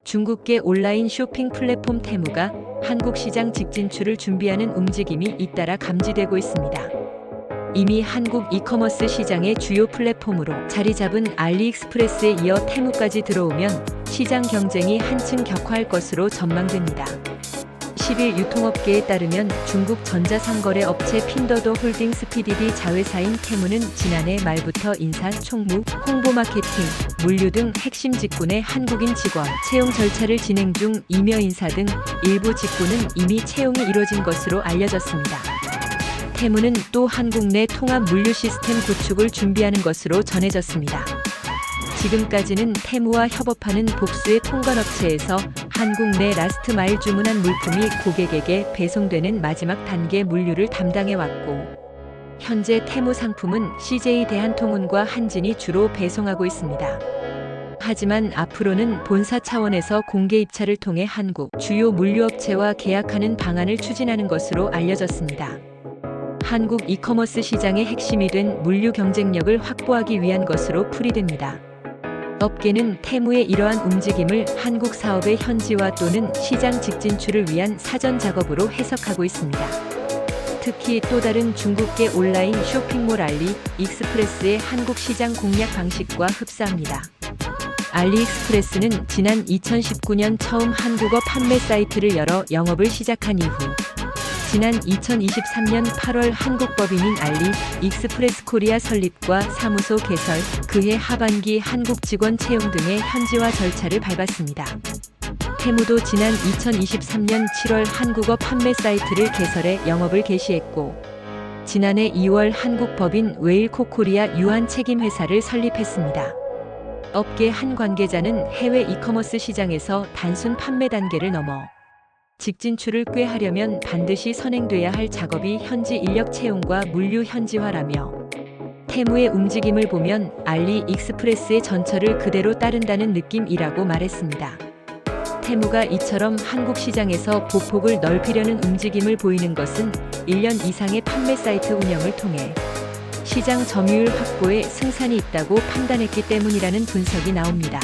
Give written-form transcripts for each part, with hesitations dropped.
중국계 온라인 쇼핑 플랫폼 테무가 한국 시장 직진출을 준비하는 움직임이 잇따라 감지되고 있습니다. 이미 한국 이커머스 시장의 주요 플랫폼으로 자리 잡은 알리익스프레스에 이어 테무까지 들어오면 시장 경쟁이 한층 격화할 것으로 전망됩니다. 10일 유통업계에 따르면 중국 전자상거래 업체 핀더더 홀딩스 PDD 자회사인 테무는 지난해 말부터 인사, 총무, 홍보 마케팅, 물류 등 핵심 직군의 한국인 직원 채용 절차를 진행 중 이며 인사 등 일부 직군은 이미 채용이 이뤄진 것으로 알려졌습니다. 테무는 또 한국 내 통합 물류 시스템 구축을 준비하는 것으로 전해졌습니다. 지금까지는 테무와 협업하는 복수의 통관업체에서 한국 내 라스트 마일 주문한 물품이 고객에게 배송되는 마지막 단계 물류를 담당해왔고, 현재 테무 상품은 CJ 대한통운과 한진이 주로 배송하고 있습니다. 하지만 앞으로는 본사 차원에서 공개 입찰을 통해 한국 주요 물류업체와 계약하는 방안을 추진하는 것으로 알려졌습니다. 한국 이커머스 시장의 핵심이 된 물류 경쟁력을 확보하기 위한 것으로 풀이됩니다. 업계는 테무의 이러한 움직임을 한국 사업의 현지화 또는 시장 직진출을 위한 사전 작업으로 해석하고 있습니다. 특히 또 다른 중국계 온라인 쇼핑몰 알리익스프레스의 한국 시장 공략 방식과 흡사합니다. 알리익스프레스는 지난 2019년 처음 한국어 판매 사이트를 열어 영업을 시작한 이후 지난 2023년 8월 한국 법인인 알리익스프레스 코리아 설립과 사무소 개설, 그해 하반기 한국 직원 채용 등의 현지화 절차를 밟았습니다. 테무도 지난 2023년 7월 한국어 판매 사이트를 개설해 영업을 개시했고, 지난해 2월 한국 법인 웨일코 코리아 유한 책임 회사를 설립했습니다. 업계 한 관계자는 해외 이커머스 시장에서 단순 판매 단계를 넘어 직진출을 꾀하려면 반드시 선행돼야 할 작업이 현지 인력 채용과 물류 현지화라며, 테무의 움직임을 보면 알리익스프레스의 전철을 그대로 따른다는 느낌이라고 말했습니다. 테무가 이처럼 한국 시장에서 보폭을 넓히려는 움직임을 보이는 것은 1년 이상의 판매 사이트 운영을 통해 시장 점유율 확보에 승산이 있다고 판단했기 때문이라는 분석이 나옵니다.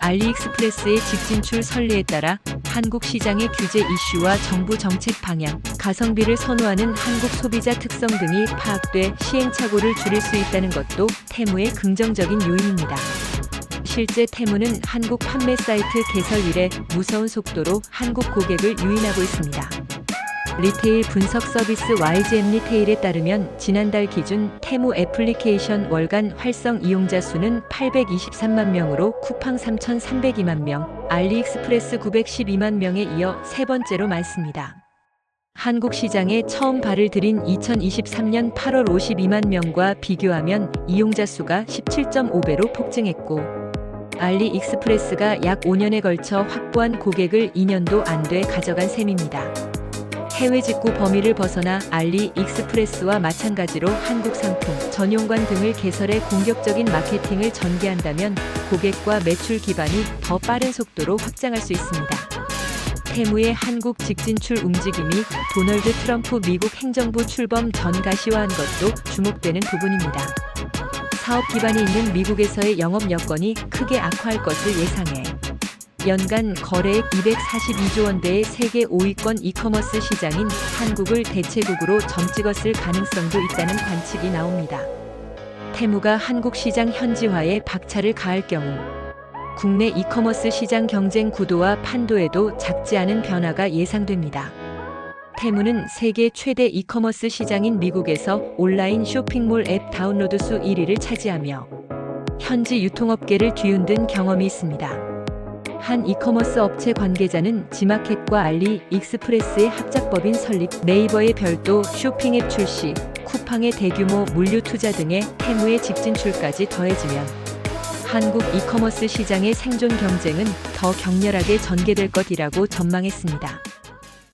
알리익스프레스의 직진출 선례에 따라 한국 시장의 규제 이슈와 정부 정책 방향, 가성비를 선호하는 한국 소비자 특성 등이 파악돼 시행착오를 줄일 수 있다는 것도 테무의 긍정적인 요인입니다. 실제 테무는 한국 판매 사이트 개설 이래 무서운 속도로 한국 고객을 유인하고 있습니다. 리테일 분석 서비스 YGM 리테일에 따르면 지난달 기준 테무 애플리케이션 월간 활성 이용자 수는 823만 명으로 쿠팡 3,302만 명, 알리익스프레스 912만 명에 이어 세 번째로 많습니다. 한국 시장에 처음 발을 들인 2023년 8월 52만 명과 비교하면 이용자 수가 17.5배로 폭증했고, 알리익스프레스가 약 5년에 걸쳐 확보한 고객을 2년도 안 돼 가져간 셈입니다. 해외 직구 범위를 벗어나 알리익스프레스와 마찬가지로 한국 상품, 전용관 등을 개설해 공격적인 마케팅을 전개한다면 고객과 매출 기반이 더 빠른 속도로 확장할 수 있습니다. 테무의 한국 직진출 움직임이 도널드 트럼프 미국 행정부 출범 전 가시화한 것도 주목되는 부분입니다. 사업 기반이 있는 미국에서의 영업 여건이 크게 악화할 것을 예상해 연간 거래액 242조 원대의 세계 5위권 이커머스 시장인 한국을 대체국으로 점찍었을 가능성도 있다는 관측이 나옵니다. 테무가 한국 시장 현지화에 박차를 가할 경우 국내 이커머스 시장 경쟁 구도와 판도에도 작지 않은 변화가 예상됩니다. 테무는 세계 최대 이커머스 시장인 미국에서 온라인 쇼핑몰 앱 다운로드 수 1위를 차지하며 현지 유통업계를 뒤흔든 경험이 있습니다. 한 이커머스 업체 관계자는 지마켓과 알리익스프레스의 합작법인 설립, 네이버의 별도 쇼핑앱 출시, 쿠팡의 대규모 물류 투자 등의 테무의 직진출까지 더해지면 한국 이커머스 시장의 생존 경쟁은 더 격렬하게 전개될 것이라고 전망했습니다.